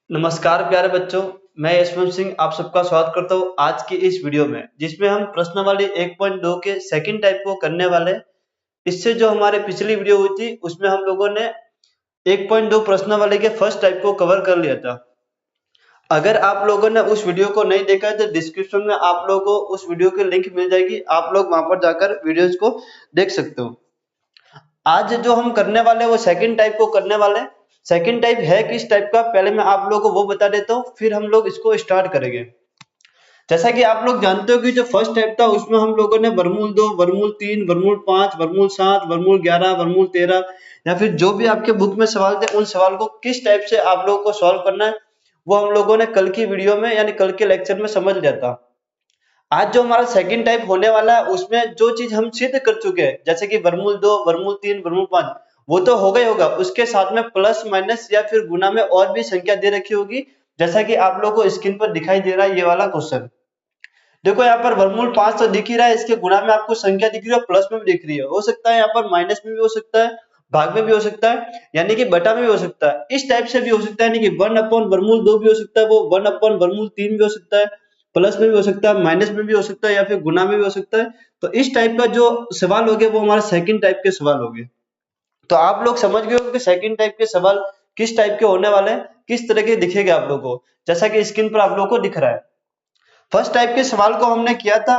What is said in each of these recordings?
नमस्कार प्यारे बच्चों, मैं यशवंत सिंह आप सबका स्वागत करता हूँ आज की इस वीडियो में, जिसमें हम प्रश्नावली 1.2 के सेकंड टाइप को करने वाले। इससे जो हमारे पिछली वीडियो हुई थी उसमें हम लोगों ने 1.2 प्रश्नावली के फर्स्ट टाइप को कवर कर लिया था। अगर आप लोगों ने उस वीडियो को नहीं देखा है तो डिस्क्रिप्शन में आप लोगों को उस वीडियो की लिंक मिल जाएगी, आप लोग वहां पर जाकर वीडियोज को देख सकते हो। आज जो हम करने वाले हैं वो सेकंड टाइप को करने वाले हैं। सेकंड टाइप है किस टाइप का, पहले मैं आप लोगों को वो बता देता हूँ, फिर हम लोग इसको स्टार्ट करेंगे। जैसा कि आप लोग जानते हो कि जो फर्स्ट टाइप था उसमें हम लोगों ने वर्गमूल 2, वर्गमूल 3, वर्गमूल 5, वर्गमूल 7, वर्गमूल 11, वर्गमूल 13 या फिर जो भी आपके बुक में सवाल थे उन सवाल को किस टाइप से आप लोगों को सॉल्व करना है वो हम लोगों ने कल की वीडियो में यानी कल के लेक्चर में समझ लिया था। आज जो हमारा सेकंड टाइप होने वाला है उसमें जो चीज हम सिद्ध कर चुके हैं, जैसे कि वर्गमूल 2, वर्गमूल 3, वर्गमूल 5, वो तो होगा ही होगा, उसके साथ में प्लस माइनस या फिर गुना में और भी संख्या दे रखी होगी, जैसा कि आप लोगों को स्क्रीन पर दिखाई दे रहा है ये वाला क्वेश्चन। देखो यहाँ पर वर्गमूल 5 तो दिख ही रहा है, इसके गुणा में आपको संख्या दिख रही है, प्लस में भी दिख रही है, हो सकता है यहाँ पर माइनस में भी हो सकता है, भाग में भी हो सकता है, यानी कि बटा में भी हो सकता है, इस टाइप से भी हो सकता है, यानी कि 1 अपॉन वर्गमूल 2 भी हो सकता है, वो 1 अपॉन वर्गमूल 3 भी हो सकता है, प्लस में भी हो सकता है, माइनस में भी हो सकता है या फिर गुना में भी हो सकता है। तो इस टाइप का जो सवाल हो गया वो हमारे सेकंड टाइप के सवाल हो गए। तो आप लोग समझ गए हो कि सेकंड टाइप के सवाल किस टाइप के होने वाले हैं, किस तरह के दिखेगा आप लोगों को, जैसा कि स्क्रीन पर आप लोगों को दिख रहा है। फर्स्ट टाइप के सवाल को हमने किया था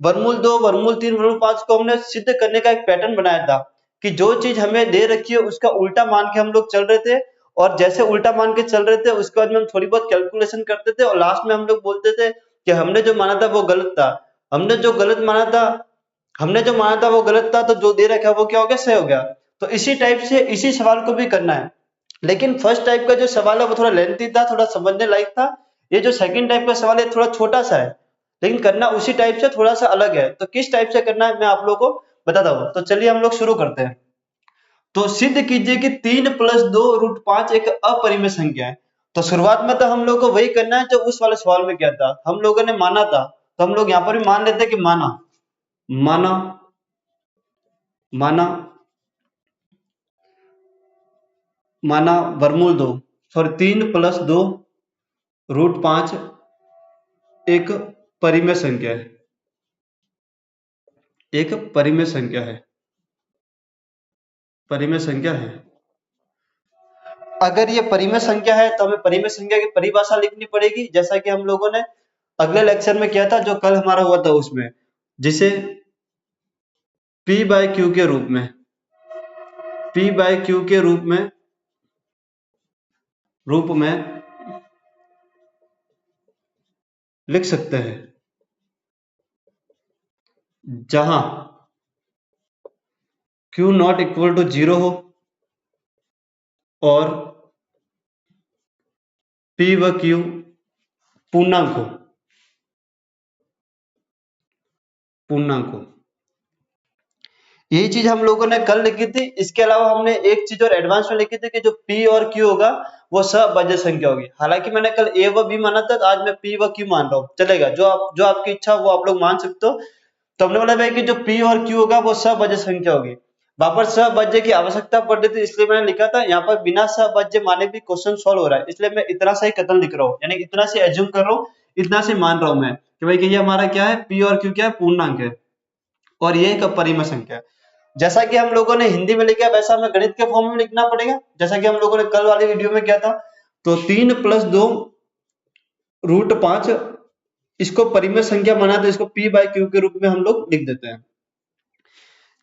वर्गमूल 2, वर्गमूल 3, वर्गमूल 5 को हमने सिद्ध करने का एक पैटर्न बनाया था कि जो चीज हमें दे रखी है उसका उल्टा मान के हम लोग चल रहे थे, और जैसे उल्टा मान के चल रहे थे उसके बाद में हम थोड़ी बहुत कैलकुलेशन करते थे और लास्ट में हम लोग बोलते थे कि हमने जो माना था वो गलत था, हमने जो गलत माना था हमने जो माना था वो गलत था, तो जो दे रखा है वो क्या हो गया, सही हो गया। तो इसी टाइप से इसी सवाल को भी करना है, लेकिन फर्स्ट टाइप का जो सवाल है वो थोड़ा लेंथी था, थोड़ा समझने लायक था। ये जो सेकंड टाइप का सवाल है थोड़ा छोटा सा है, लेकिन करना उसी टाइप से थोड़ा सा अलग है। तो किस टाइप से करना है मैं आप लोगों को बताता हूँ। तो चलिए हम लोग शुरू करते हैं। तो सिद्ध कीजिए कि 3 प्लस 2 रूट 5 एक अपरिमेय संख्या है। तो शुरुआत में तो हम लोग को वही करना है जो उस वाले सवाल में किया था, हम लोगों ने माना था, तो हम लोग यहाँ पर भी मान लेते हैं कि माना माना माना माना वर्गमूल 2 सॉरी 3 प्लस 2 रूट 5 एक परिमेय संख्या है, एक परिमेय संख्या है, परिमेय संख्या है। अगर ये परिमेय संख्या है तो हमें परिमेय संख्या की परिभाषा लिखनी पड़ेगी, जैसा कि हम लोगों ने अगले लेक्चर में किया था जो कल हमारा हुआ था उसमें, जिसे P बाय Q के रूप में P बाय Q के रूप में लिख सकते हैं, जहां Q नॉट इक्वल टू 0 हो और P व Q पूर्णांक हो। यही चीज हम लोगों ने कल लिखी थी। इसके अलावा हमने एक चीज और एडवांस में लिखी थी कि जो P और Q होगा वो सभाज्य संख्या होगी। हालांकि मैंने कल A व B माना था, तो आज मैं P व Q मान रहा हूँ, चलेगा, जो आपकी इच्छा वो आप लोग मान सकते हो। तो हमने बोला भाई कि जो P और Q होगा वो सभाज्य संख्या होगी। वहां पर सभाज्य की आवश्यकता पड़ती थी, इसलिए मैंने लिखा था। यहाँ पर बिना सभाज्य माने भी क्वेश्चन सॉल्व हो रहा है, इसलिए मैं इतना सा ही कथन लिख रहा हूँ, यानी इतना से एज्यूम कर रहा हूँ, इतना से मान रहा हूँ मैं कि भाई कि ये हमारा क्या है, P और Q क्या है, पूर्णांक है और ये एक अपरिमेय संख्या है। जैसा कि हम लोगों ने हिंदी में लिखा वैसा हमें गणित के फॉर्म में लिखना पड़ेगा, जैसा कि हम लोगों ने कल वाली वीडियो में किया था। तो 3 प्लस 2 रूट 5 इसको परिमेय संख्या माना तो इसको P बाय Q के रूप में हम लोग लिख देते हैं।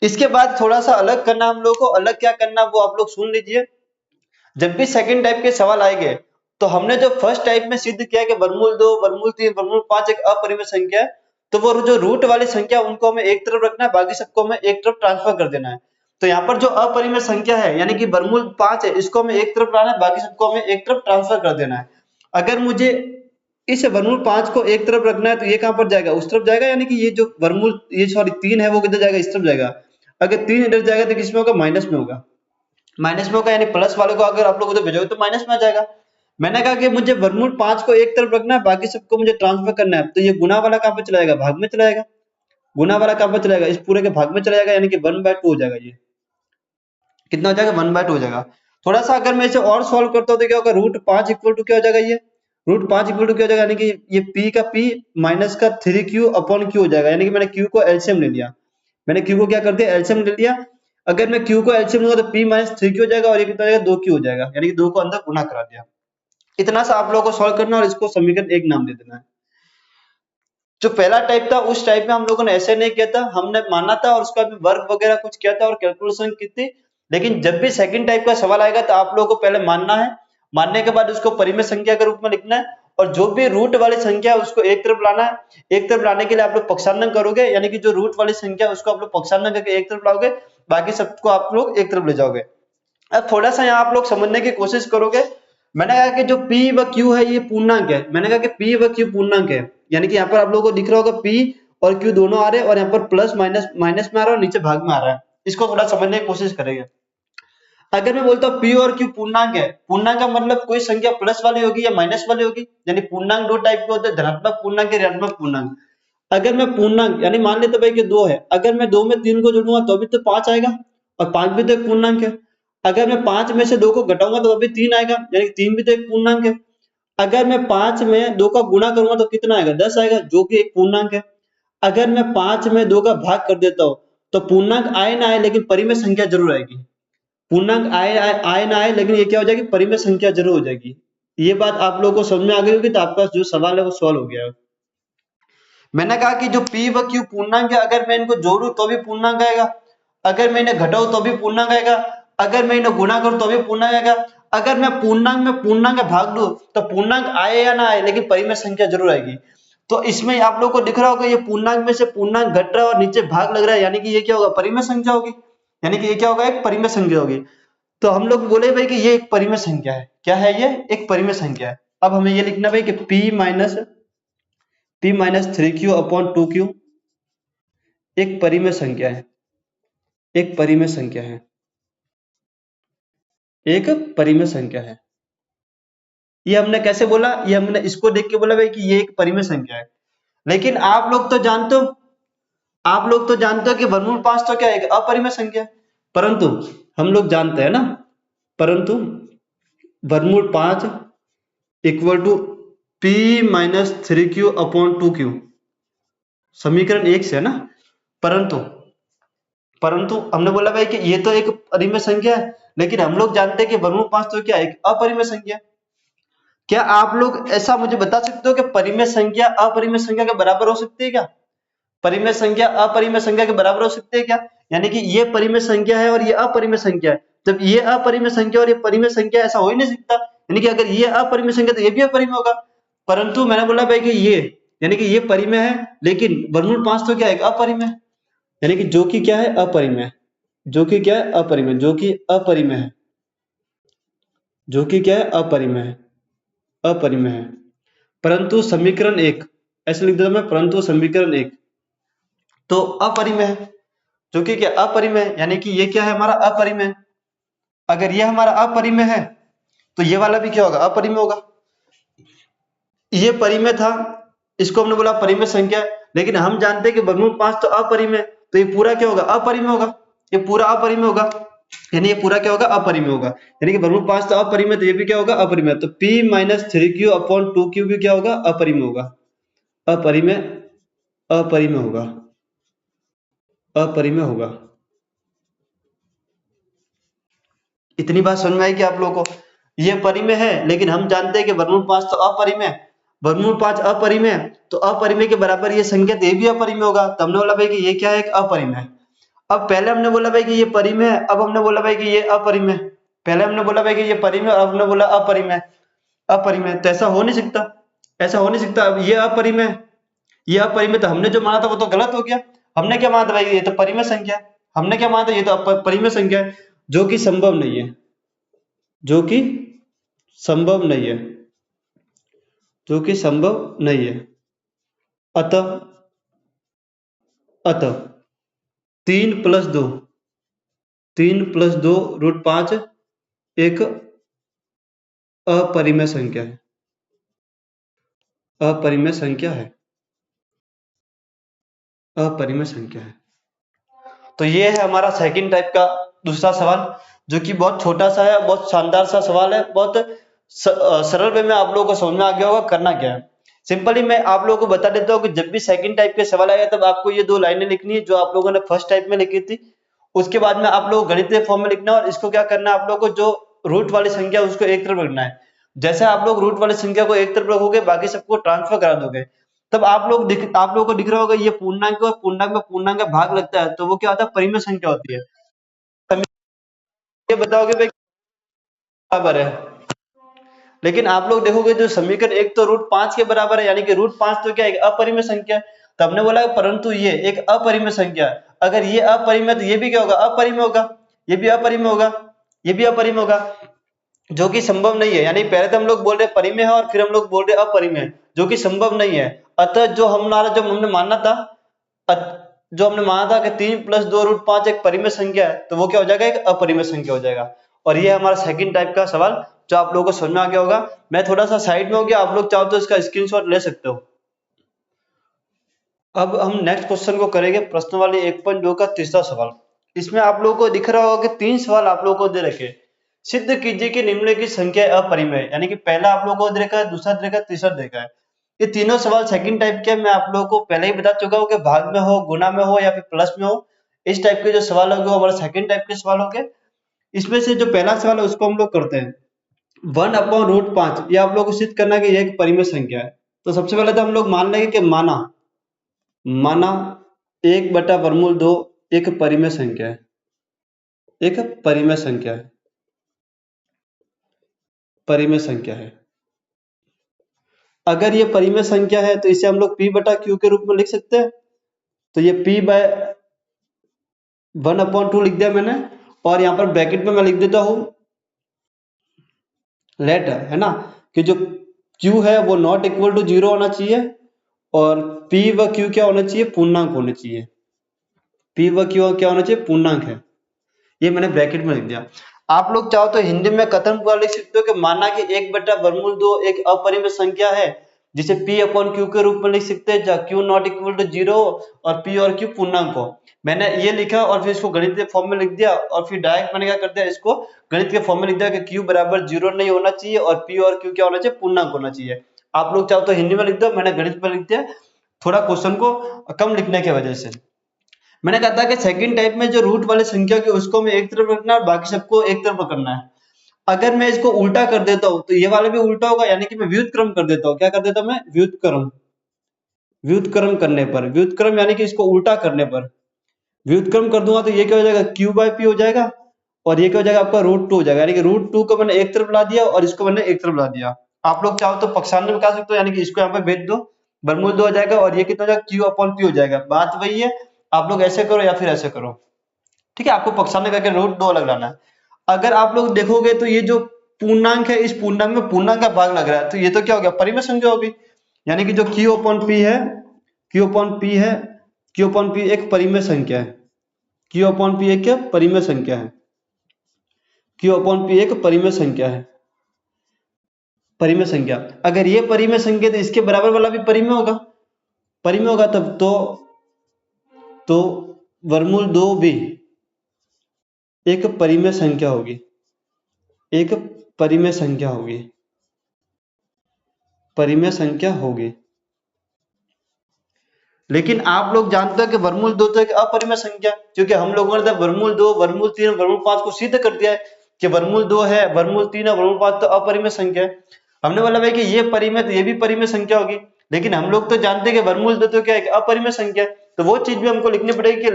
इसके बाद थोड़ा सा अलग करना, हम लोग को अलग क्या करना वो आप लोग सुन लीजिए। जब भी सेकंड टाइप के सवाल आएंगे तो हमने जो फर्स्ट टाइप में सिद्ध किया कि वर्गमूल 2, वर्गमूल 3, वर्गमूल 5 एक अपरिमेय संख्या है, तो वो जो रूट वाली संख्या उनको हमें एक तरफ रखना है, बाकी सबको हमें एक तरफ ट्रांसफर कर देना है। तो यहाँ पर जो अपरिमेय संख्या है यानी कि वर्गमूल 5 है, इसको हमें एक तरफ लाना है, बाकी सबको हमें एक तरफ ट्रांसफर कर देना है। अगर मुझे इस वर्गमूल 5 को एक तरफ रखना है तो ये कहां पर जाएगा, उस तरफ जाएगा, यानी कि ये जो वर्गमूल ये सॉरी 3 है वो किधर जाएगा, इस तरफ जाएगा। अगर 3 इधर जाएगा तो किसमें होगा, माइनस में होगा, माइनस में होगा, यानी प्लस वाले को अगर आप लोग उधर भेजोगे तो माइनस में आ जाएगा। मैंने कहा कि मुझे वर्गमूल 5 को एक तरफ रखना है, बाकी सबको मुझे ट्रांसफर करना है, तो ये गुना वाला कहां पे चला जाएगा, भाग में चला जाएगा। गुना वाला कहां पे चला जाएगा, इस पूरे के भाग में चला जाएगा, यानी कि 1/2 हो जाएगा। ये कितना हो जाएगा, 1/2 हो जाएगा। थोड़ा सा अगर मैं इसे और सॉल्व करता हूँ तो क्या होगा, √5 इक्वल टू क्या हो जाएगा, ये √5 इक्वल टू क्या हो जाएगा, यानी कि ये p का p माइनस का 3q अपॉन q हो जाएगा। यानी कि मैंने q को एलसीएम ले लिया, मैंने q को क्या कर दिया, एलसीएम ले लिया। अगर मैं q को एलसीएम लूंगा तो p माइनस 3q हो जाएगा और ये कितना हो जाएगा, 2q हो जाएगा। यानी कि 2 को अंदर गुना करा दिया। इतना सा आप लोगों को सॉल्व करना और इसको समीकरण 1 नाम दे देना है। जो पहला टाइप था उस टाइप में हम लोगों ने ऐसे नहीं किया था, हमने माना था और उसका भी वर्क वगैरह कुछ किया था और कैलकुलेशन की थी। लेकिन जब भी सेकंड टाइप का सवाल आएगा तो आप लोगों को पहले मानना है, मानने के बाद उसको परिमेय संख्या के रूप में लिखना है और जो भी रूट वाली संख्या है उसको एक तरफ लाना है। एक तरफ लाने के लिए आप लोग पक्षांतरण करोगे, यानी कि जो रूट वाली संख्या है उसको आप लोग पक्षांतरण करके एक तरफ लाओगे, बाकी सबको आप लोग एक तरफ ले जाओगे। अब थोड़ा सा यहाँ आप लोग समझने की कोशिश करोगे। मैंने कहा कि जो P व Q है ये पूर्णांक है, मैंने कहा कि P व Q पूर्णांक है, यानी कि यहाँ पर आप लोगों को दिख रहा होगा P और Q दोनों आ रहे हैं और यहाँ पर प्लस माइनस माइनस में आ रहा है और नीचे भाग में आ रहा है। इसको थोड़ा समझने की कोशिश करेंगे। अगर मैं बोलता हूँ P और Q पूर्णांक है, पूर्णांक का मतलब कोई संख्या प्लस वाली होगी या माइनस वाली होगी, यानी पूर्णांक दो टाइप के होते हैं, धनात्मक पूर्णांक या ऋणात्मक पूर्णांक। अगर मैं पूर्णांक यानी मान लेते भाई कि 2 है, अगर मैं 2 में 3 को जोड़ूंगा तो भी तो 5 आएगा और 5 भी तो एक पूर्णांक है। अगर मैं 5 में से 2 को घटाऊंगा तो अभी 3 आएगा, यानी 3 भी तो एक पूर्णांक है। अगर मैं 5 में 2 का गुणा करूंगा तो कितना आएगा, 10 आएगा, जो कि एक पूर्णांक है। अगर मैं 5 में 2 का भाग कर देता हूं तो पूर्णांक आए ना आए लेकिन परिमेय संख्या जरूर आएगी। पूर्णांक आए ना आए लेकिन ये क्या हो जाएगी, परिमेय संख्या जरूर हो जाएगी। ये बात आप लोगों को समझ में आ गई होगी, तो आपका जो सवाल है वो सॉल्व हो गया है। मैंने कहा कि जो P व Q पूर्णांक है, अगर मैं इनको जोड़ूं तो भी पूर्णांक आएगा, अगर मैं इन्हें घटाऊं तो भी पूर्णांक आएगा, अगर मैं इन्हें गुणा करूं तो भी पूर्णांक आएगा। अगर मैं पूर्णांक में पूर्णांक का भाग दूं तो पूर्णांक आए या ना आए लेकिन परिमेय संख्या जरूर आएगी। तो इसमें आप लोगों को दिख रहा होगा ये पूर्णांक में से पूर्णांक घट रहा है और नीचे भाग लग रहा है, यानी कि ये क्या होगा, परिमेय संख्या होगी। यानी कि ये क्या होगा, एक परिमेय संख्या होगी। तो हम लोग बोले भाई कि ये एक परिमेय संख्या है। क्या है ये, एक परिमेय संख्या है। अब हमें ये लिखना भाई कि p minus 3q upon 2q एक परिमेय संख्या है, एक परिमेय संख्या है, एक परिमेय संख्या है। ये हमने कैसे बोला, ये हमने इसको देख के बोला भाई कि ये एक परिमेय संख्या है। लेकिन आप लोग तो जानते हो, आप लोग तो जानते हो कि वर्गमूल 5 तो क्या है, एक अपरिमेय संख्या है। परंतु हम लोग जानते हैं ना, परंतु वर्गमूल 5 equal to p minus 3q upon 2q समीकरण 1 से है ना। परंतु परंतु हमने बोला भाई कि ये तो एक परिमेय संख्या है, लेकिन हम लोग जानते हैं कि वर्गमूल 5 तो क्या है, एक अपरिमेय संख्या है। क्या आप लोग ऐसा मुझे बता सकते हो कि परिमेय संख्या अपरिमेय संख्या के बराबर हो सकती है क्या, परिमेय संख्या अपरिमेय संख्या के बराबर हो सकती है क्या? यानी कि ये परिमेय संख्या है और ये अपरिमेय संख्या है, जब ये अपरिमेय संख्या और ये परिमेय संख्या, ऐसा हो ही नहीं सकता। यानी कि अगर ये अपरिमेय संख्या तो ये भी अपरिमेय होगा। परंतु मैंने बोला भाई कि ये यानी कि ये परिमेय है, लेकिन वर्गमूल 5 तो क्या है, अपरिमेय, यानी कि जो कि क्या है, अपरिमेय, जो कि क्या है, अपरिमेय, जो कि अपरिमेय है, जो कि क्या है, अपरिमेय है, अपरिमेय है। परंतु समीकरण 1 ऐसे लिख देता मैं, परंतु समीकरण 1 तो अपरिमेय है, जो कि क्या, अपरिमेय है, यानी कि ये क्या है, हमारा अपरिमेय। अगर ये हमारा अपरिमेय है तो ये वाला भी क्या होगा, अपरिमेय होगा। ये परिमेय था, इसको हमने बोला परिमेय संख्या, लेकिन हम जानते हैं कि वर्गमूल 5 तो अपरिमेय, तो ये पूरा क्या होगा, अपरिमेय होगा, ये पूरा अपरिमेय होगा। यानी ये पूरा क्या होगा, अपरिमेय होगा। यानी कि वर्गमूल 5 तो अपरिमेय, तो ये भी क्या होगा, अपरिमेय। तो p minus 3q upon 2q भी क्या होगा, अपरिमेय होगा, अपरिमेय, अपरिमेय होगा, अपरिमेय होगा। इतनी बात समझ में आई कि आप लोगों को, ये परिमेय है लेकिन हम जानते हैं कि वर्गमूल 5 तो अपरिमेय, वर्गमूल 5 अपरिमेय, तो अपरिमेय के बराबर ये संख्या तो ये भी अपरिमेय होगा। तो हमने बोला भाई कि ये क्या है, एक अपरिमेय। अब पहले हमने बोला भाई कि ये परिमेय है, अब हमने बोला भाई कि ये अपरिमेय। पहले हमने बोला भाई कि ये परिमेय, अब हमने बोला अपरिमेय, अपरिमेय। तो ऐसा हो नहीं सकता, ऐसा हो नहीं सकता। अब ये अपरिमेय, ये अपरिमेय, तो हमने जो माना था वो तो गलत हो गया। हमने क्या माना था भाई, ये तो परिमेय संख्या है, हमने क्या माना था, ये तो परिमेय संख्या है, जो कि संभव नहीं है, जो कि संभव नहीं है, जो कि संभव नहीं है। अतः अतः 3 + 2 3 + 2 √5 एक अपरिमेय संख्या है, अपरिमेय संख्या है, अपरिमेय संख्या है। तो ये है हमारा सेकंड टाइप का दूसरा सवाल। जो कि बहुत छोटा सा है, बहुत शानदार सा सवाल है, बहुत सरल वे में आप लोगों को समझ में आ गया होगा करना क्या है। सिंपली मैं आप लोगों को बता देता हूँ कि जब भी सेकंड टाइप के सवाल आएगा तब आपको ये 2 लाइनें लिखनी है जो आप लोगों ने फर्स्ट टाइप में लिखी थी। उसके बाद में आप लोगों को गणितीय फॉर्म में लिखना है और इसको क्या करना है, आप लोगों को जो रूट वाली संख्या है उसको एक तरफ रखना है। जैसे आप लोग रूट वाली संख्या को एक तरफ रखोगे, बाकी सबको ट्रांसफर करा दोगे, तब आप लोगों को दिख रहा होगा ये पूर्णांक और पूर्णांक में पूर्णांक का भाग लगता है, तो वो क्या होता है, परिमेय संख्या होती है। तब ये बताओगे भाई बराबर है, लेकिन आप लोग देखोगे जो समीकरण एक तो √5 के बराबर है, यानी कि √5 तो क्या है, एक अपरिमेय संख्या है। तो हमने बोला परंतु ये एक अपरिमेय संख्या है, अगर ये अपरिमेय तो ये भी क्या होगा, अपरिमेय होगा, ये भी अपरिमेय होगा, ये भी अपरिमेय होगा, जो कि संभव नहीं है। यानी पहले तो हम लोग बोल रहे परिमेय है और फिर हम लोग बोल रहे अपरिमेय, जो कि संभव नहीं है। अतः जो हमने माना था, कि 3 + 2 √5 एक परिमेय संख्या है, तो वो क्या हो जाएगा, एक अपरिमेय संख्या हो जाएगा। और ये हमारा सेकंड टाइप का सवाल जो आप लोगों को समझ में आ गया होगा। मैं थोड़ा सा साइड में हो गया, आप लोग चाहो तो इसका स्क्रीनशॉट ले सकते हो। अब हम नेक्स्ट क्वेश्चन को करेंगे, प्रश्न वाली 1.2 का तीसरा सवाल। इसमें आप लोगों को दिख रहा होगा कि 3 सवाल आप लोगों को दे रखे। सिद्ध कीजिए कि निम्नलिखित संख्या अपरिमेय, यानी कि पहला आप लोगों को दे रखा है, दूसरा दे रखा है, तीसरा दे रखा है। ये तीनों सवाल सेकंड टाइप के, मैं आप लोगों को पहले ही बता चुका हूँ कि भाग में हो, गुणा में हो या फिर प्लस में हो, इस टाइप के जो सवाल होंगे वो हमारे सेकंड टाइप के सवाल होंगे। इसमें से जो पहला सवाल है उसको हम लोग करते हैं। 1/√5 ये आप लोगों को सिद्ध करना है कि ये एक परिमेय संख्या है। तो सबसे पहले तो हम लोग मान लेंगे कि माना 1/√2 एक परिमेय संख्या है, एक परिमेय संख्या है, परिमेय संख्या है। अगर ये परिमेय संख्या है तो इसे हम लोग P/Q के रूप में लिख सकते हैं। तो ये P/1/2 लिख दिया मैंने, और यहाँ पर ब्रैकेट में मैं लिख देता हूँ लेट, है ना, कि जो Q है वो नॉट इक्वल टू 0 होना चाहिए और P व Q क्या होना चाहिए, पूर्णांक होने चाहिए। P व Q क्या होना चाहिए, पूर्णांक है। ये मैंने ब्रैकेट में लिख दिया। आप लोग चाहो तो हिंदी में कथन पूरा लिख सकते हो कि माना कि 1/√2 एक अपरिमेय संख्या है, जिसे P/Q के रूप में लिख सकते हैं, जहाँ Q नॉट इक्वल टू 0 और P और Q पूर्णांक हो। मैंने ये लिखा और फिर इसको गणित के फॉर्म में लिख दिया, और फिर डायरेक्ट मैंने क्या कर दिया, इसको गणित के फॉर्म में लिख दिया कि Q बराबर 0 नहीं होना चाहिए और P और Q क्या होना चाहिए, पूर्णांक होना चाहिए। आप लोग चाहो तो हिंदी में लिख दो, मैंने गणित में लिख दिया, थोड़ा क्वेश्चन को कम लिखने की वजह से। मैंने कहा था कि सेकंड टाइप में जो रूट वाले संख्या की उसको मैं एक तरफ रखना है और बाकी सबको एक तरफ करना है। अगर मैं इसको उल्टा कर देता हूं तो ये वाला भी उल्टा होगा, यानी कि मैं व्युत्क्रम कर देता हूं। क्या कर देता हूं मैं, व्युत्क्रम। व्युत्क्रम करने पर, व्युत्क्रम यानी कि इसको उल्टा करने पर व्युत्क्रम कर दूंगा तो ये क्या हो जाएगा, Q/P हो जाएगा, और ये क्या हो जाएगा आपका √2 हो जाएगा। यानी कि √2 को मैंने एक तरफ ला दिया और इसको मैंने एक तरफ ला दिया। आप लोग चाहो तो पक्षांतर में कर सकते हो, यानी कि इसको यहाँ पे भेज दो, वर्गमूल 2 हो जाएगा और ये कितना हो जाएगा, Q/P हो जाएगा। बात वही है, आप लोग ऐसे करो या फिर ऐसे करो, ठीक है। आपको पक्षांतर करके √2 अलग लाना है। अगर आप लोग देखोगे तो ये जो पूर्णांक है, इस पूर्णांक में पूर्णांक का भाग लग रहा है, तो ये तो क्या हो गया, परिमेय संख्या होगी। यानी कि जो Q/P है, Q/P है, Q/P एक परिमेय संख्या है। Q/P एक क्या, परिमेय संख्या है। Q/P एक परिमेय संख्या है, परिमेय संख्या। अगर ये परिमेय संख्या तो इसके बराबर वाला भी परिमेय होगा, परिमेय होगा तब तो वर्गमूल 2 भी एक परिमेय संख्या होगी, एक परिमेय संख्या होगी, परिमेय संख्या होगी। लेकिन आप लोग जानते हो कि वर्गमूल 2 तो एक अपरिमेय संख्या, क्योंकि हम लोगों ने वर्गमूल 2, वर्गमूल 3, वर्गमूल 5 को सिद्ध कर दिया है कि वर्गमूल 2 है, वर्गमूल 3 है, वर्गमूल 5 तो अपरिमेय संख्या है। हमने बोला भाई कि ये परिमेय तो ये भी परिमेय संख्या होगी, लेकिन हम लोग तो जानते हैं कि वर्गमूल 2 तो क्या है, अपरिमेय संख्या है। तो वो चीज भी हमको लिखनी पड़ेगी कि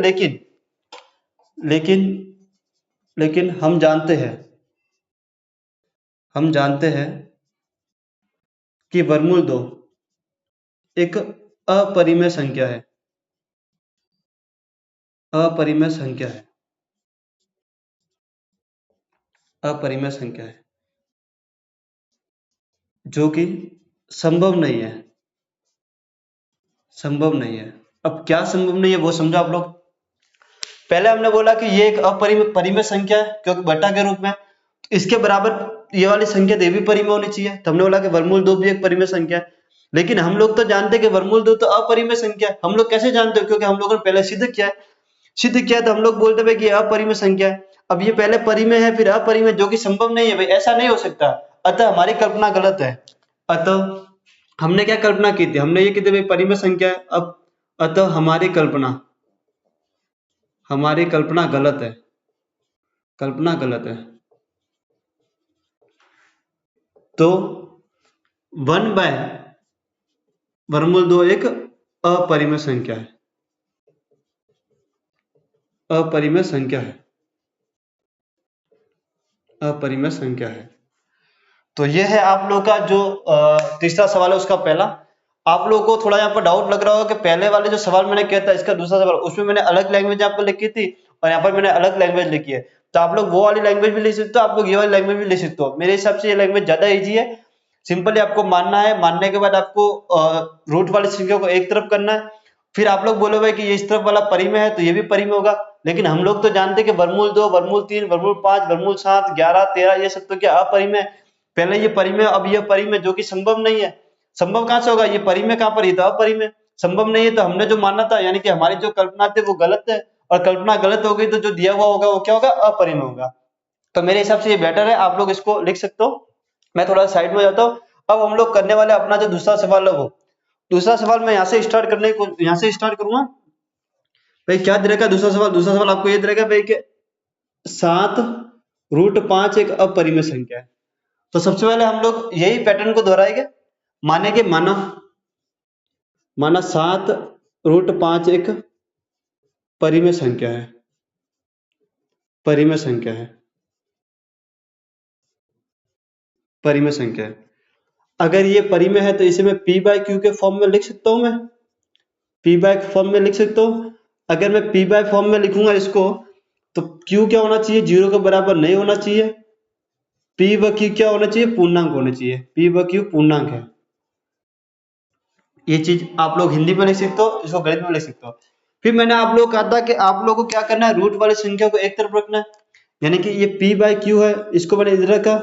लेकिन हम जानते हैं कि वर्गमूल 2 एक अपरिमेय संख्या है, अपरिमेय संख्या है, अपरिमेय संख्या है, जो कि संभव नहीं है, संभव नहीं है। अब क्या संभव नहीं है वो समझो आप लोग। पहले हमने बोला कि ये एक परिमेय संख्या है क्योंकि बटा के रूप में, इसके बराबर ये वाली संख्या ये भी परिमेय होनी चाहिए। तो हमने बोला कि वर्गमूल 2 भी एक परिमेय संख्या है। लेकिन हम लोग तो जानते हैं कि वर्गमूल 2 तो अपरिमेय संख्या है। हम लोग कैसे जानते हो, क्योंकि हम लोगों ने पहले सिद्ध किया है, तो हम लोग बोलते हैं कि ये अपरिमेय संख्या है। अब ये पहले परिमेय है फिर अपरिमेय, जो कि संभव नहीं है भाई, ऐसा नहीं हो सकता। अतः हमारी कल्पना गलत है। अतः हमने क्या कल्पना की थी, हमने ये की थी भाई परिमेय संख्या है। अब अतः हमारी कल्पना गलत है, कल्पना गलत है। तो 1/√2 एक अपरिमेय संख्या है, अपरिमेय संख्या है, अपरिमेय संख्या है। तो ये है आप लोगों का जो तीसरा सवाल है उसका पहला। आप लोगों को थोड़ा यहाँ पर डाउट लग रहा होगा कि पहले वाले जो सवाल मैंने किया था इसका दूसरा सवाल, उसमें मैंने अलग लैंग्वेज यहाँ पर लिखी थी और यहाँ पर मैंने अलग लैंग्वेज लिखी है। तो आप लोग वो वाली लैंग्वेज भी लिख सकते हो, आप लोग ये वाली लैंग्वेज भी लिख सकते हो। मेरे हिसाब से ये लैंग्वेज ज्यादा ईजी है। सिंपली आपको मानना है, मानने के बाद आपको रूट वाली संख्या को एक तरफ करना है। फिर आप लोग बोलोगे कि ये इस तरफ वाला परिमेय है तो ये भी परिमेय होगा, लेकिन हम लोग तो जानते हैं कि वर्गमूल 2, वर्गमूल 3, वर्गमूल 5, वर्गमूल 7, 11, 13 ये सब तो क्या अपरिमेय है। पहले ये परिमेय, अब ये परिमेय, जो कि संभव नहीं है। संभव कहां से होगा, ये परिमेय कहां पर, ये तो अपरिमेय। संभव नहीं है तो हमने जो माना था, यानी कि हमारी जो कल्पना थी वो गलत है, और कल्पना गलत हो गई तो जो दिया हुआ होगा वो क्या होगा, अपरिमेय होगा। तो मेरे हिसाब से ये बेटर है, आप लोग इसको लिख सकते हो। मैं थोड़ा साइड में जाता हूँ। अब हम लोग करने वाले अपना जो दूसरा सवाल है, वो दूसरा सवाल मैं यहाँ से स्टार्ट करूंगा। भाई क्या दे रखा है दूसरा सवाल, दूसरा सवाल आपको ये दे रखा है भाई कि 7√5 एक अपरिमेय संख्या है। तो सबसे पहले हम लोग यही पैटर्न को दोहराएंगे। मानेंगे, माना 7√5 एक परिमेय संख्या है, परिमेय संख्या है, परिमेय संख्या है। अगर ये परिमेय है तो इसे मैं p/q के फॉर्म में लिख सकता हूं, मैं p/q फॉर्म में लिख सकता हूं। अगर मैं p/q फॉर्म में लिखूंगा इसको, तो q क्या होना चाहिए, 0 के बराबर नहीं होना चाहिए। p व q क्या होना चाहिए, पूर्णांक होना चाहिए। p व q पूर्णांक है। ये चीज आप लोग हिंदी में लिख सकते हो, इसको गणित में लिख सकते हो। फिर मैंने आप लोग कहा था कि आप लोगों को क्या करना है, रूट वाली संख्या को एक तरफ रखना है। यानी कि ये p/q है, इसको मैंने इधर रखा,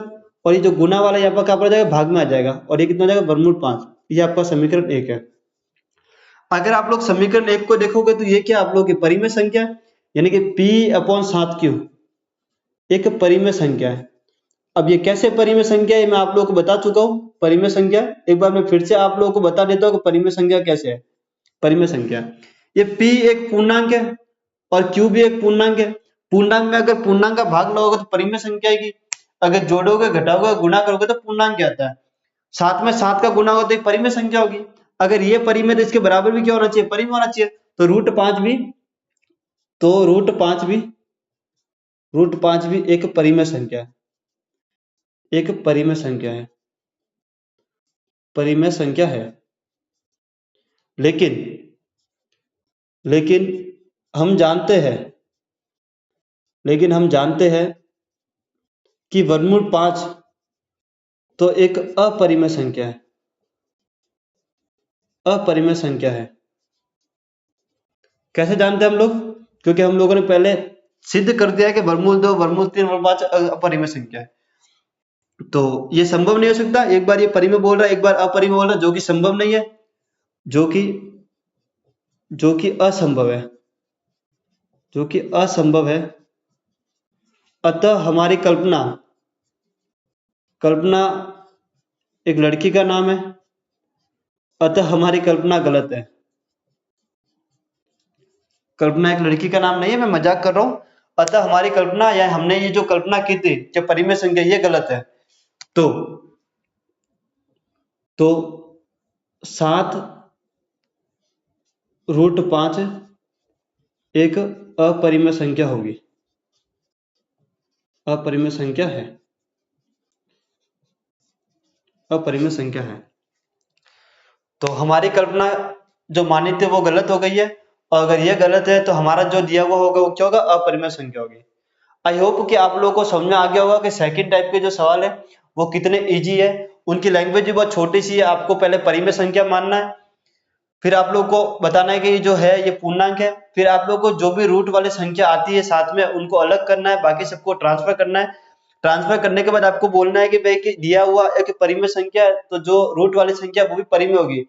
और ये जो गुना वाला यहाँ पर क्या पड़ जाएगा, भाग में आ जाएगा, और ये कितना हो जाएगा, वर्गमूल 5। ये आपका समीकरण 1 है। अगर आप लोग समीकरण 1 को देखोगे तो ये क्या आप लोग की परिमेय संख्या है, यानी कि p/7q एक परिमेय संख्या है। अब ये कैसे परिमेय संख्या है मैं आप लोगों को बता चुका हूं। परिमेय संख्या एक बार मैं फिर से आप लोगों को बता देता हूं कि परिमेय संख्या कैसे है। परिमेय संख्या, ये p एक पूर्णांक है और q भी एक पूर्णांक है। पूर्णांक में अगर पूर्णांक का भाग लगाओगे तो परिमेय संख्या आएगी, अगर जोड़ोगे, घटाओगे, गुणा करोगे तो पूर्णांक क्या आता है। 7 में 7 का गुना होगा तो एक परिमेय संख्या होगी। अगर ये परिमेय तो इसके बराबर भी क्या होना चाहिए, परिमेय होना चाहिए। तो रूट पांच भी एक परिमेय संख्या है, एक परिमेय संख्या है, परिमेय संख्या है। लेकिन हम जानते हैं कि वर्गमूल 5 तो एक अपरिमेय संख्या है, अपरिमेय संख्या है। कैसे जानते हैं हम लोग, क्योंकि हम लोगों ने पहले सिद्ध कर दिया है कि वर्गमूल 2, वर्गमूल 3, वर्गमूल 5 अपरिमेय संख्या है। तो ये संभव नहीं हो सकता, एक बार ये परिमेय बोल रहा है, एक बार अपरिमेय बोल रहा है, जो कि संभव नहीं है, जो कि असंभव है, जो कि असंभव है। अतः हमारी कल्पना एक लड़की का नाम है, अतः हमारी कल्पना गलत है। कल्पना एक लड़की का नाम नहीं है, मैं मजाक कर रहा हूं। अतः हमारी कल्पना, या हमने ये जो कल्पना की थी कि परिमेय संख्या, ये गलत है। तो 7√5 एक अपरिमेय संख्या होगी, अपरिमेय संख्या है, अपरिमेय संख्या है। तो हमारी कल्पना जो मानी थी वो गलत हो गई है, और अगर ये गलत है तो हमारा जो दिया हुआ होगा वो क्या होगा, अपरिमेय संख्या होगी। आई होप कि आप लोगों को समझ में आ गया होगा कि सेकंड टाइप के जो सवाल है वो कितने इजी है। उनकी लैंग्वेज भी बहुत छोटी सी है। आपको पहले परिमेय संख्या मानना है, फिर आप लोग को बताना है कि ये जो है ये पूर्णांक है, फिर आप लोग को जो भी रूट वाली संख्या आती है साथ में उनको अलग करना है, बाकी सबको ट्रांसफर करना है। ट्रांसफर करने के बाद आपको बोलना है कि भाई कि दिया हुआ एक परिमेय संख्या है तो जो रूट वाली संख्या वो भी परिमेय होगी।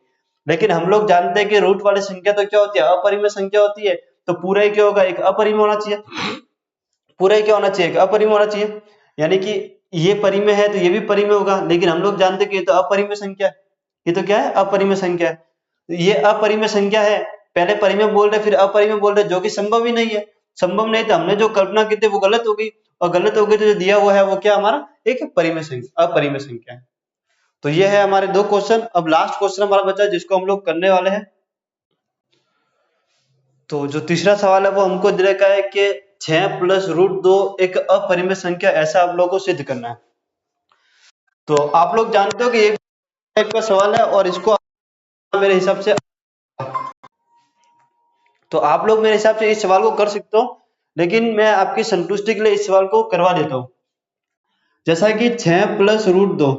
लेकिन हम लोग जानते हैं कि रूट वाली संख्या तो क्या होती है, अपरिमेय संख्या होती है, तो पूरा ही क्या होगा, एक अपरिमेय होना चाहिए। पूरा ही क्या होना चाहिए, अपरिमेय होना चाहिए। यानी कि ये परिमेय है तो ये भी परिमेय होगा, लेकिन हम लोग जानते हैं कि ये तो अपरिमेय संख्या है। ये तो क्या है, अपरिमेय संख्या है। तो ये अपरिमेय संख्या है, पहले परिमेय बोल रहे फिर अपरिमेय बोल रहे, जो कि संभव ही नहीं है। संभव नहीं, तो हमने जो कल्पना की थी वो गलत हो गई, और गलत हो गई तो जो दिया हुआ है वो क्या हमारा एक परिमेय संख्या, अपरिमेय संख्या है। तो ये है हमारे 2 क्वेश्चन। अब लास्ट क्वेश्चन हमारा बचा जिसको हम लोग करने वाले हैं। तो जो तीसरा सवाल है वो हमको दे रखा है कि 6 + √2 एक अपरिमेय संख्या, ऐसा आप लोगों को सिद्ध करना है। तो आप लोग जानते हो कि एक टाइप का सवाल है और इसको मेरे हिसाब से, तो आप लोग मेरे हिसाब से इस सवाल को कर सकते हो, लेकिन मैं आपकी संतुष्टि के लिए इस सवाल को करवा देता हूं। जैसा कि 6 + √2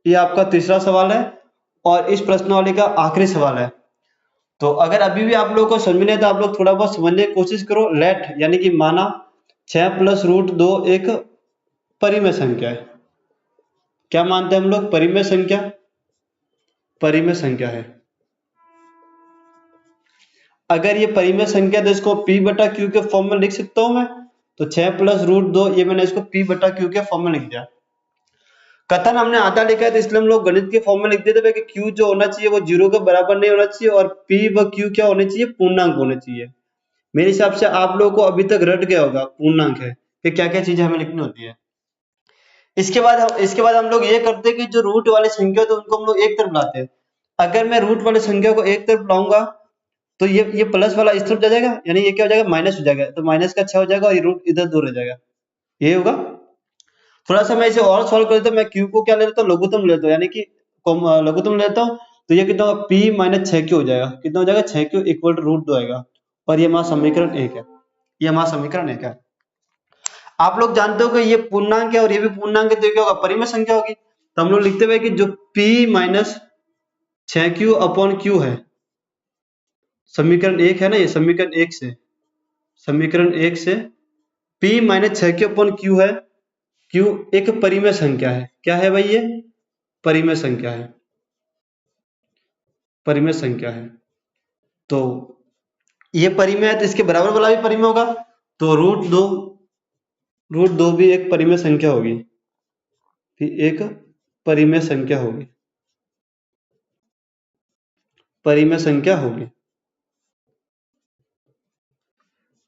ये आपका तीसरा सवाल है और इस प्रश्नावली का आखिरी सवाल है। तो अगर अभी भी आप लोगों को समझ में नहीं तो आप लोग थोड़ा बहुत समझने की कोशिश करो। लेट यानी कि माना 6 + √2 एक परिमेय संख्या है। क्या मानते हैं हम लोग, परिमेय संख्या, परिमेय संख्या है। अगर ये परिमेय संख्या तो इसको p/q के फॉर्म में लिख सकता हूं मैं। तो 6 + √2 ये मैंने इसको p/q के फॉर्म में लिख दिया। कथन हमने आधा लिखा है तो इसलिए हम लोग गणित के फॉर्म में लिख देते हैं कि q जो होना चाहिए वो 0 के बराबर नहीं होना चाहिए और p व q क्या होने चाहिए, पूर्णांक होने चाहिए। मेरे हिसाब से आप लोगों को अभी तक रट गया होगा पूर्णांक है कि क्या क्या चीजें हमें लिखनी होती है। इसके बाद हम लोग ये करते हैं कि जो रूट वाली संख्या तो उनको हम लोग एक तरफ लाते हैं। अगर मैं रूट वाली संख्या को एक तरफ लाऊंगा तो ये प्लस वाला इस तरफ जा जाएगा, यानी ये क्या हो जाएगा, माइनस हो जाएगा। तो माइनस का 6 हो जाएगा और ये रूट इधर 2 रह जाएगा, ये होगा। थोड़ा सा मैं इसे और सॉल्व कर देता हूं। मैं q को क्या ले लेता हूँ, लघुत्तम लेता हूँ, यानी कि लघुत्तम लेता हूँ। तो ये कितना होगा, p - 6q हो जाएगा। कितना हो जाएगा, 6q = √2 आएगा। और ये हमारा समीकरण 1 है, ये हमारा समीकरण 1 है। आप लोग जानते हो कि ये पूर्णांक है और ये भी पूर्णांक है, तो क्या होगा, परिमेय संख्या होगी। तो हम लोग लिखते हुए कि जो p - 6q/q है, समीकरण 1 है ना, ये समीकरण 1 से, समीकरण 1 से p - 6q/q है। q एक परिमेय संख्या है। क्या है भाई, ये परिमेय संख्या है, परिमेय संख्या है। तो ये परिमेय है तो इसके बराबर वाला भी परिमेय होगा। तो √2 भी एक परिमेय संख्या होगी, एक परिमेय संख्या होगी, परिमेय संख्या होगी।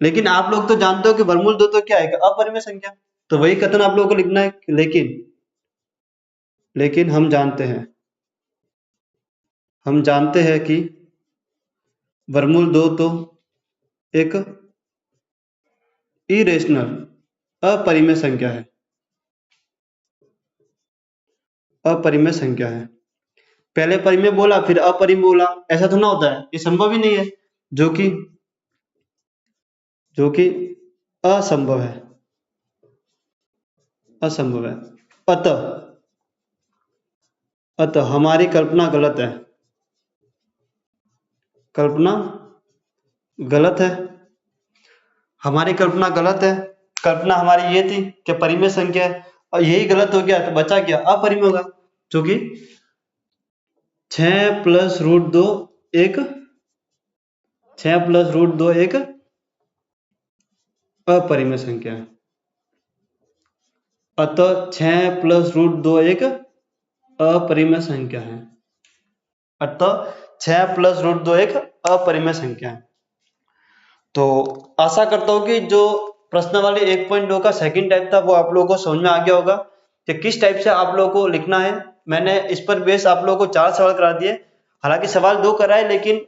लेकिन आप लोग तो जानते हो कि वर्गमूल 2 तो क्या है, अपरिमेय संख्या। तो वही कथन आप लोगों को लिखना है। लेकिन हम जानते हैं कि वर्गमूल 2 तो एक इरेशनल, अपरिमेय संख्या है, अपरिमेय संख्या है। पहले परिमेय बोला फिर अपरिमेय बोला, ऐसा तो ना होता है, ये संभव ही नहीं है, जो कि असंभव है, असंभव है। अतः हमारी कल्पना गलत है, कल्पना गलत है, हमारी कल्पना गलत है। कल्पना हमारी ये थी कि परिमेय संख्या है, और यही गलत हो गया तो बचा क्या, अपरिमेय होगा। जो कि 6 + √2 एक 6 + √2 एक अपरिमेय संख्या है। अतः 6 + √2 एक अपरिमेय संख्या है। अतः 6 + √2 एक अपरिमेय संख्या है। तो आशा करता हूँ कि जो प्रश्नावली 1.2 का सेकंड टाइप था वो आप लोगों को समझ में आ गया होगा कि किस टाइप से आप लोगों को लिखना है। मैंने इस पर बेस आप लोगों को 4 सवाल करा दिए, हालांकि सवाल 2 कराए लेकिन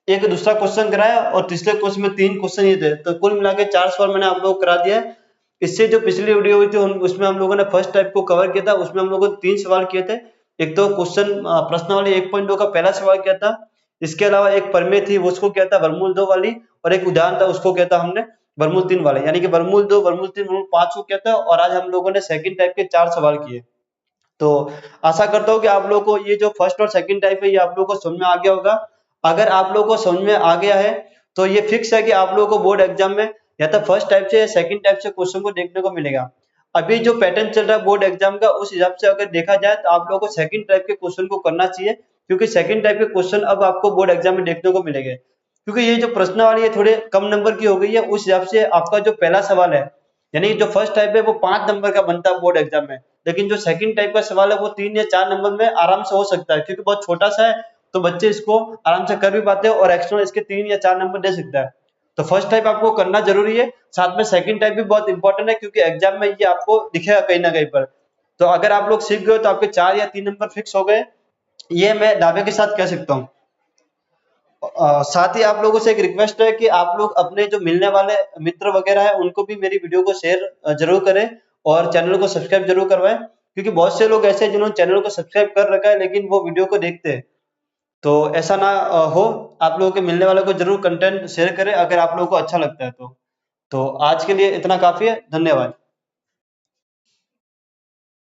एक दूसरा क्वेश्चन कराया और तीसरे क्वेश्चन में 3 क्वेश्चन ये थे, तो कुल मिला के 4 सवाल मैंने आप लोगों को करा दिया है। इससे जो पिछली वीडियो हुई थी उसमें हम लोगों ने फर्स्ट टाइप को कवर किया था, उसमें हम लोगों ने 3 सवाल किए थे। एक तो प्रश्नावली 1.2 का पहला सवाल किया था, इसके अलावा एक परिमेय थी वो उसको किया था वर्गमूल 2 वाली, और एक उदाहरण था उसको किया था हमने वर्गमूल 3 वाले, यानी कि वर्गमूल 2, वर्गमूल 3, वर्गमूल 5 को किया था। और आज हम लोगों ने सेकंड टाइप के 4 सवाल किए। तो आशा करता हूँ कि आप लोगों को ये जो फर्स्ट और सेकंड टाइप है ये आप लोगों को समझ में आ गया होगा। अगर आप लोगों को समझ में आ गया है तो ये फिक्स है कि आप लोगों को बोर्ड एग्जाम में या तो फर्स्ट टाइप से या सेकंड टाइप से क्वेश्चन को देखने को मिलेगा। अभी जो पैटर्न चल रहा है बोर्ड एग्जाम का उस हिसाब से अगर देखा जाए तो आप लोगों को सेकंड टाइप के क्वेश्चन को करना चाहिए, क्योंकि सेकंड टाइप के क्वेश्चन अब आपको बोर्ड एग्जाम में देखने को मिलेंगे। क्योंकि ये जो प्रश्नावली है थोड़े कम नंबर की हो गई है, उस हिसाब से आपका जो पहला सवाल है यानी जो फर्स्ट टाइप है वो 5 नंबर का बनता है बोर्ड एग्जाम में, लेकिन जो सेकंड टाइप का सवाल है वो 3 या 4 नंबर में आराम से हो सकता है, क्योंकि बहुत छोटा सा है तो बच्चे इसको आराम से कर भी पाते हैं और एक्स्ट्रा इसके 3 या 4 नंबर दे सकता है। तो फर्स्ट टाइप आपको करना जरूरी है, साथ में सेकंड टाइप भी बहुत इंपॉर्टेंट है, क्योंकि एग्जाम में ये आपको दिखेगा कहीं ना कहीं पर। तो अगर आप लोग सीख गए तो आपके 4 या 3 नंबर फिक्स हो गए, ये मैं दावे के साथ कह सकता हूँ। साथ ही आप लोगों से एक रिक्वेस्ट है कि आप लोग अपने जो मिलने वाले मित्र वगैरह है उनको भी मेरी वीडियो को शेयर जरूर करें और चैनल को सब्सक्राइब जरूर करवाएं, क्योंकि बहुत से लोग ऐसे हैं जिन्होंने चैनल को सब्सक्राइब कर रखा है लेकिन वो वीडियो को देखते हैं। तो ऐसा ना हो, आप लोगों के मिलने वालों को जरूर कंटेंट शेयर करें अगर आप लोगों को अच्छा लगता है तो। आज के लिए इतना काफी है, धन्यवाद।